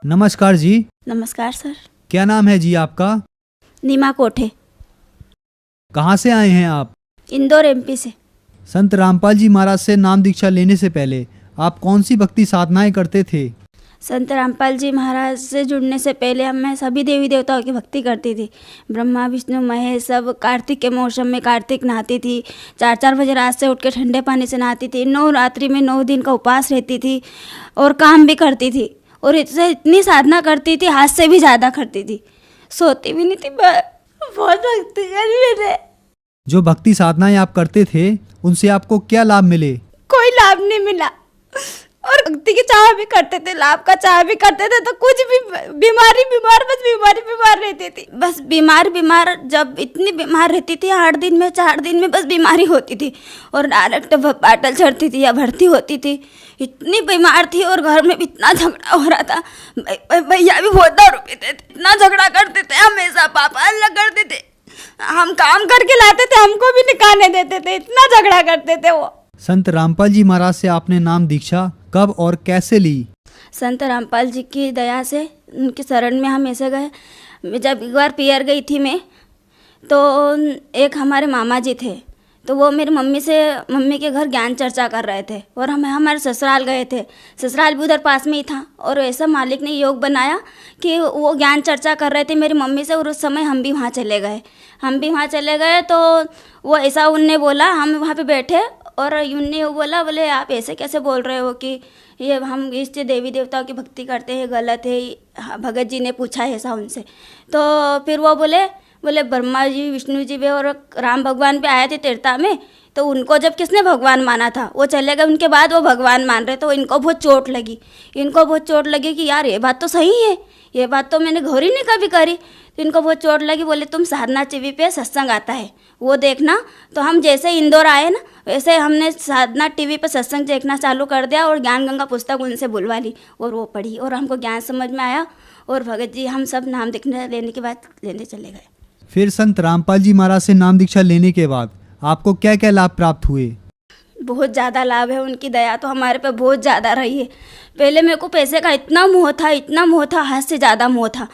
नमस्कार जी। नमस्कार सर। क्या नाम है जी आपका? नीमा कोठे, कहाँ से आए हैं आप? इंदौर एमपी से। संत रामपाल जी महाराज से नाम दीक्षा लेने से पहले आप कौन सी भक्ति साधनाएं करते थे? संत रामपाल जी महाराज से जुड़ने से पहले मैं सभी देवी देवताओं की भक्ति करती थी। ब्रह्मा विष्णु महेश सब। कार्तिक के मौसम में कार्तिक नहाती थी, 4-4 बजे रात से उठ के ठंडे पानी से नहाती थी, 9 रात्रि में 9 दिन का उपवास रहती थी और काम भी करती थी। और इससे इतनी साधना करती थी, हाथ से भी ज़्यादा करती थी, सोती भी नहीं थी। बहुत भक्ति करी मैंने। जो भक्ति साधनाएं आप करते थे उनसे आपको क्या लाभ मिले? कोई लाभ नहीं मिला। और भक्ति की चाह भी करते थे, लाभ का चाह भी करते थे, तो कुछ भी बीमार रहती थी। बस बीमार जब इतनी बीमार रहती थी, 8 दिन में 4 दिन में बस बीमारी होती थी और डायरेक्ट बाटल चढ़ती थी या भर्ती होती थी। इतनी बीमार थी और घर में भी इतना झगड़ा हो रहा था। भैया भी बहुत दारू पीते थे, इतना झगड़ा करते थे, हमेशा पापा अलग करते थे। हम काम करके लाते थे, हमको भी निकालने देते थे, इतना झगड़ा करते थे वो। संत रामपाल जी महाराज से आपने नाम दीक्षा कब और कैसे ली? संत रामपाल जी की दया से, उनकी शरण में हम ऐसे गए। जब एक बार पियर गई थी मैं, तो एक हमारे मामा जी थे, तो वो मेरी मम्मी के घर ज्ञान चर्चा कर रहे थे और हम हमारे ससुराल गए थे। ससुराल भी उधर पास में ही था और ऐसा मालिक ने योग बनाया कि वो ज्ञान चर्चा कर रहे थे मेरी मम्मी से, और उस समय हम भी वहाँ चले गए। तो वो ऐसा उनने बोला, हम वहाँ पे बैठे और उनने वो बोले आप ऐसे कैसे बोल रहे हो कि ये हम इस देवी देवताओं की भक्ति करते हैं, गलत है। भगत जी ने पूछा है ऐसा उनसे। तो फिर वो बोले ब्रह्मा जी विष्णु जी भी और राम भगवान भी आए थे तीर्था में, तो उनको जब किसने भगवान माना था वो चले गए, उनके बाद वो भगवान मान रहे। तो इनको बहुत चोट लगी कि यार ये बात तो सही है, ये बात तो मैंने गौर ही नहीं कभी करी। तो इनको बहुत चोट लगी, बोले तुम साधना टीवी पे सत्संग आता है वो देखना। तो हम जैसे इंदौर आए ना, वैसे हमने साधना टीवी पे सत्संग देखना चालू कर दिया और ज्ञान गंगा पुस्तक उनसे बुलवा ली और वो पढ़ी और हमको ज्ञान समझ में आया। और भगत जी हम सब नाम लेने के बाद लेने चले गए। फिर संत रामपाल जी महाराज से नाम दीक्षा लेने के बाद आपको क्या क्या लाभ प्राप्त हुए? बहुत ज़्यादा लाभ है, उनकी दया तो हमारे पे बहुत ज़्यादा रही है। पहले मेरे को पैसे का इतना मोह था, हद से ज़्यादा मोह था।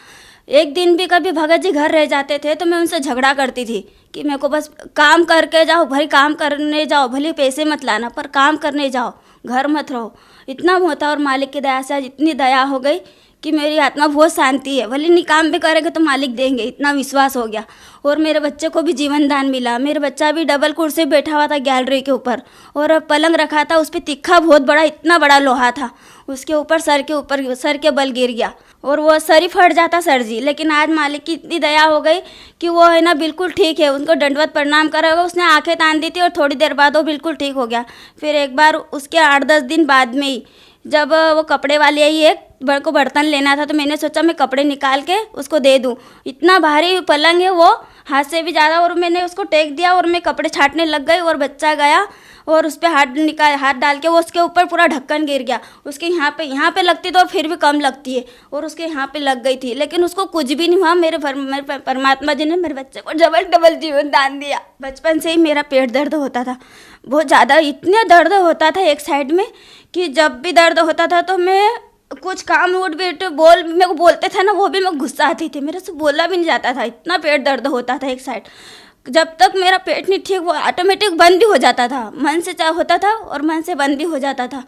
एक दिन भी कभी भगत जी घर रह जाते थे तो मैं उनसे झगड़ा करती थी कि मेरे को बस काम करके जाओ, भाई काम करने जाओ, भले पैसे मत लाना पर काम करने जाओ, घर मत रहो। इतना मोह था और मालिक की दया से आज इतनी दया हो गई कि मेरी आत्मा बहुत शांति है। भले नहीं काम भी करेंगे तो मालिक देंगे, इतना विश्वास हो गया। और मेरे बच्चे को भी जीवन दान मिला। मेरा बच्चा भी डबल कुर्सी बैठा हुआ था गैलरी के ऊपर और पलंग रखा था, उस पर तिखा बहुत बड़ा, इतना बड़ा लोहा था, उसके ऊपर सर के बल गिर गया और वो सर ही फट जाता सर जी। लेकिन आज मालिक की इतनी दया हो गई कि वो है ना बिल्कुल ठीक है। उनको दंडवत प्रणाम करा होगा, उसने आंखें तान दी थी और थोड़ी देर बाद वो बिल्कुल ठीक हो गया। फिर एक बार उसके 8-10 दिन बाद में ही जब वो कपड़े वाली आई, एक को बर्तन लेना था, तो मैंने सोचा मैं कपड़े निकाल के उसको दे दूं। इतना भारी पलंग है वो, हाथ से भी ज़्यादा, और मैंने उसको टेक दिया और मैं कपड़े छाटने लग गई और बच्चा गया और उस पर हाथ डाल के वो उसके ऊपर पूरा ढक्कन गिर गया। उसके यहाँ पे लगती तो और फिर भी कम लगती है और उसके यहाँ पे लग गई थी, लेकिन उसको कुछ भी नहीं हुआ। मेरे परमात्मा जी ने मेरे बच्चे को डबल जीवन दान दिया। बचपन से ही मेरा पेट दर्द होता था बहुत ज़्यादा, इतना दर्द होता था एक साइड में कि जब भी दर्द होता था तो मैं कुछ काम उठ बैठ मेरे को बोलते थे ना, वो भी मैं गुस्सा आती थी, मेरे से बोला भी नहीं जाता था, इतना पेट दर्द होता था एक साइड। जब तक मेरा पेट नहीं ठीक, वो ऑटोमेटिक बंद भी हो जाता था, मन से होता था और मन से बंद भी हो जाता था।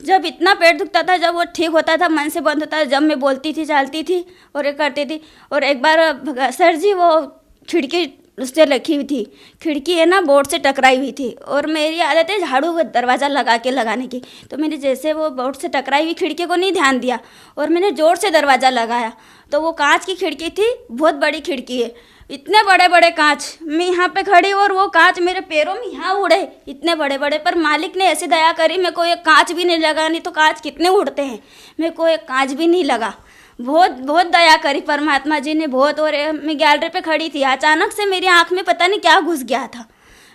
जब इतना पेट दुखता था, जब वो ठीक होता था, मन से बंद होता था, जब मैं बोलती थी, चलती थी और ये करती थी। और एक बार सर जी वो खिड़की उससे रखी हुई थी, खिड़की है ना बोर्ड से टकराई हुई थी और मेरी आदत है झाड़ू दरवाज़ा लगाने की। तो मैंने जैसे वो बोर्ड से टकराई हुई खिड़की को नहीं ध्यान दिया और मैंने जोर से दरवाज़ा लगाया, तो वो कांच की खिड़की थी, बहुत बड़ी खिड़की है, इतने बड़े बड़े कांच। मैं यहाँ पे खड़ी और वो कांच मेरे पैरों में यहाँ उड़े, इतने बड़े बड़े। पर मालिक ने ऐसी दया करी, मेरे को एक कांच भी नहीं लगा, नहीं तो कांच कितने उड़ते हैं, मेरे को एक कांच भी नहीं लगा। बहुत दया करी परमात्मा जी ने बहुत। और मैं गैलरी पे खड़ी थी, अचानक से मेरी आँख में पता नहीं क्या घुस गया था,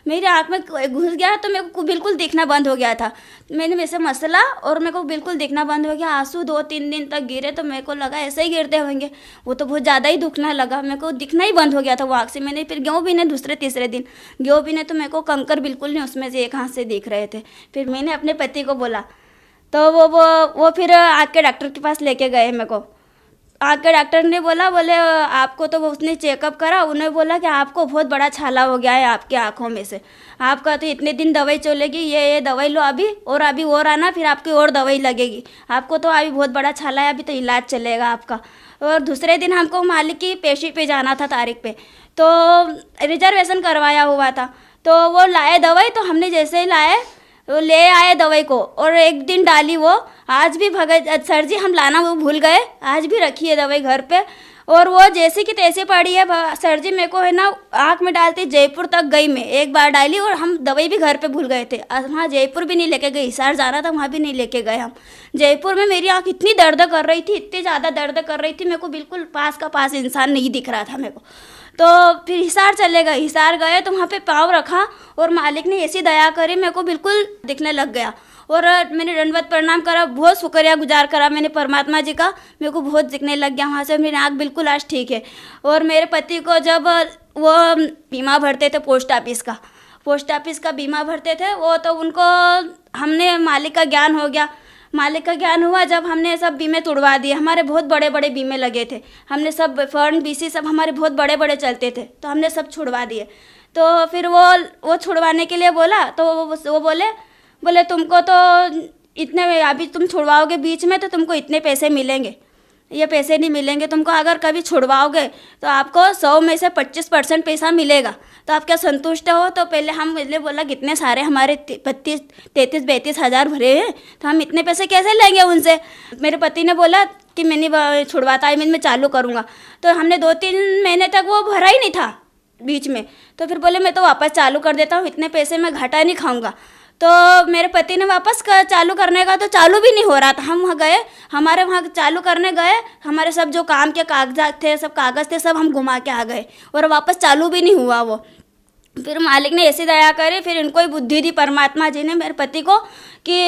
मेरी आँख में घुस गया तो मेरे को बिल्कुल दिखना बंद हो गया था। मैंने वैसे मसला और मेरे को बिल्कुल दिखना बंद हो गया। आंसू 2-3 दिन तक गिरे तो मेरे को लगा ऐसे ही गिरते होंगे, वो तो बहुत ज़्यादा ही दुखना लगा, मेरे को दिखना ही बंद हो गया था वो आँख से। मैंने फिर गेहूँ भी ने दूसरे-तीसरे दिन गेहूँ भी ने तो मेरे को कंकर बिल्कुल नहीं उसमें से एक हाथ से दिख रहे थे। फिर मैंने अपने पति को बोला तो वो फिर आके डॉक्टर के पास लेके गए मेरे को। आँख के डॉक्टर ने बोला, बोले आपको तो उसने चेकअप करा, उन्हें बोला कि आपको बहुत बड़ा छाला हो गया है आपकी आँखों में से, आपका तो इतने दिन दवाई चलेगी, ये दवाई लो अभी और आना, फिर आपकी और दवाई लगेगी, आपको तो अभी बहुत बड़ा छाला है, अभी तो इलाज चलेगा आपका। और दूसरे दिन हमको मालिक की पेशी पे जाना था तारीख पे, तो रिजर्वेशन करवाया हुआ था, तो वो लाए दवाई, तो हमने जैसे ही लाए वो ले आए दवाई को, और एक दिन डाली वो, आज भी भगत सर जी हम लाना वो भूल गए, आज भी रखी है दवाई घर पे, और वो जैसे कि तैसे पड़ी है। सर जी मेरे को है ना आँख में डालती जयपुर तक गई, मैं एक बार डाली, और हम दवाई भी घर पे भूल गए थे, वहाँ जयपुर भी नहीं लेके गए, हिसार जाना था वहाँ भी नहीं लेके गए हम। जयपुर में मेरी आँख इतनी दर्द कर रही थी, इतनी ज़्यादा दर्द कर रही थी, मेरे को बिल्कुल पास का पास इंसान नहीं दिख रहा था मेरे को। तो फिर हिसार चले गए, हिसार गए तो वहाँ पे पाँव रखा, और मालिक ने ऐसी दया करी, मेरे को बिल्कुल दिखने लग गया, और मैंने दंडवत प्रणाम करा, बहुत शुक्रिया गुजार करा मैंने परमात्मा जी का, मेरे को बहुत दिखने लग गया वहाँ से, मेरी आँख बिल्कुल आज ठीक है। और मेरे पति को जब वो बीमा भरते थे पोस्ट ऑफिस का बीमा भरते थे वो, तो उनको हमने मालिक का ज्ञान हो गया, मालिक का ज्ञान हुआ जब हमने सब बीमे तुड़वा दिए, हमारे बहुत बड़े बड़े बीमे लगे थे, हमने सब फर्न बीसी सब हमारे बहुत बड़े बड़े चलते थे, तो हमने सब छुड़वा दिए। तो फिर वो छुड़वाने के लिए बोला, तो वो बोले तुमको तो इतने, अभी तुम छुड़वाओगे बीच में तो तुमको इतने पैसे मिलेंगे, ये पैसे नहीं मिलेंगे तुमको, अगर कभी छुड़वाओगे तो आपको 100 में से 25% पैसा मिलेगा, तो आप क्या संतुष्ट हो? तो पहले हम बोला कितने सारे हमारे 33-32 हज़ार भरे हैं, तो हम इतने पैसे कैसे लेंगे उनसे। मेरे पति ने बोला कि मैं नहीं छुड़वाता, मैं चालू करूँगा, तो हमने 2-3 महीने तक वो भरा ही नहीं था बीच में, तो फिर बोले मैं तो वापस चालू कर देता हूँ, इतने पैसे मैं घाटा नहीं खाऊंगा। तो मेरे पति ने वापस चालू करने का, तो चालू भी नहीं हो रहा था, हम वहाँ गए, हमारे वहाँ चालू करने गए, हमारे सब जो काम के कागजात थे, सब कागज़ थे, सब हम घुमा के आ गए, और वापस चालू भी नहीं हुआ वो। फिर मालिक ने ऐसी दया करी, फिर इनको ही बुद्धि दी परमात्मा जी ने मेरे पति को कि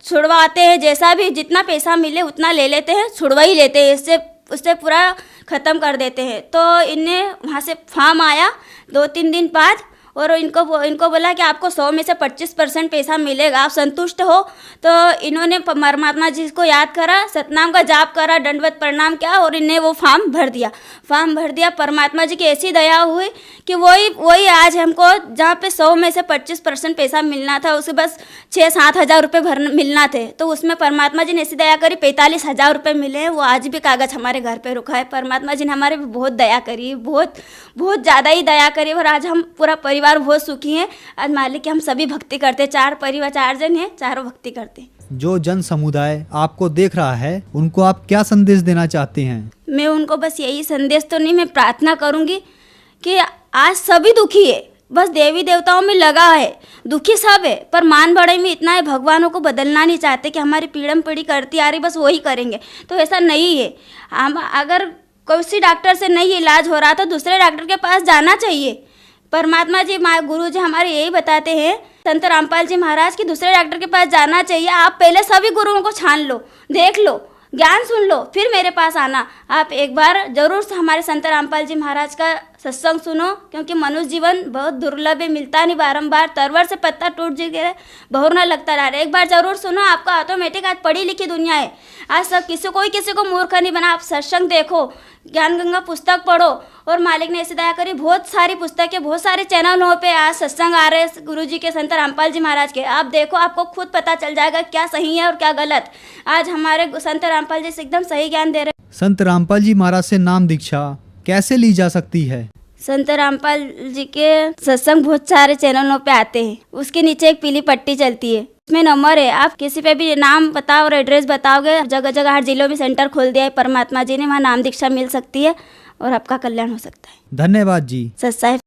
छुड़वाते हैं, जैसा भी जितना पैसा मिले उतना ले लेते हैं, छुड़वा ही लेते हैं, उससे पूरा ख़त्म कर देते हैं। तो इन्हें वहाँ से फॉर्म आया 2-3 दिन बाद, और इनको बोला कि आपको 100 में से 25% पैसा मिलेगा, आप संतुष्ट हो? तो इन्होंने परमात्मा जी को याद करा, सतनाम का जाप करा, दंडवत प्रणाम किया, और इन्हें वो फॉर्म भर दिया। परमात्मा जी की ऐसी दया हुई कि वही आज हमको जहाँ पे 100 में से 25% पैसा मिलना था, उसे बस 6-7 हज़ार रुपये मिलना थे, तो उसमें परमात्मा जी ने ऐसी दया करी 45 हज़ार रुपये मिले हैं, वो आज भी कागज़ हमारे घर पे रुका है। परमात्मा जी ने हमारे भी बहुत दया करी, बहुत ज़्यादा ही दया करी, और आज हम पूरा परिवार बहुत सुखी हैं। आज मालिक की हम सभी भक्ति करते, 4 जन हैं, चारों भक्ति करते हैं। जो जन समुदाय आपको देख रहा है उनको आप क्या संदेश देना चाहते हैं? मैं उनको बस यही संदेश तो नहीं, मैं प्रार्थना करूंगी कि आज सभी दुखी है, बस देवी देवताओं में लगा है, दुखी सब है, पर मान बड़े में इतना है, भगवानों को बदलना नहीं चाहते कि हमारी पीढ़म पीढ़ी करती आ रही बस वही करेंगे, तो ऐसा नहीं है। हम अगर किसी डॉक्टर से नहीं इलाज हो रहा तो दूसरे डॉक्टर के पास जाना चाहिए। परमात्मा जी गुरु जी हमारे यही बताते हैं, संत रामपाल जी महाराज की दूसरे डॉक्टर के पास जाना चाहिए। आप पहले सभी गुरुओं को छान लो, देख लो, ज्ञान सुन लो, फिर मेरे पास आना। आप एक बार जरूर हमारे संत रामपाल जी महाराज का सत्संग सुनो, क्योंकि मनुष्य जीवन बहुत दुर्लभ है, मिलता नहीं बारंबार, तरवर से पत्ता टूट गिरे बहुर न लगता रहा। एक बार जरूर सुनो, आपका ऑटोमेटिक आज पढ़ी लिखी दुनिया है, आज सब किसी को मूर्ख नहीं बना। आप सत्संग देखो, ज्ञान गंगा पुस्तक पढ़ो, और मालिक ने ऐसी दया करी, बहुत सारी पुस्तकें, बहुत सारे चैनलों पे आज सत्संग आ रहे हैं गुरु जी के, संत रामपाल जी महाराज के। आप देखो, आपको खुद पता चल जाएगा क्या सही है और क्या गलत। आज हमारे संत रामपाल जी से एकदम सही ज्ञान दे रहे। संत रामपाल जी महाराज से नाम दीक्षा कैसे ली जा सकती है? संत रामपाल जी के सत्संग बहुत सारे चैनलों पे आते हैं, उसके नीचे एक पीली पट्टी चलती है, उसमें नंबर है, आप किसी पे भी नाम बताओ और एड्रेस बताओगे, जगह जगह हर जिलों में सेंटर खोल दिया है परमात्मा जी ने, वहाँ नाम दीक्षा मिल सकती है और आपका कल्याण हो सकता है। धन्यवाद जी। सत साहिब।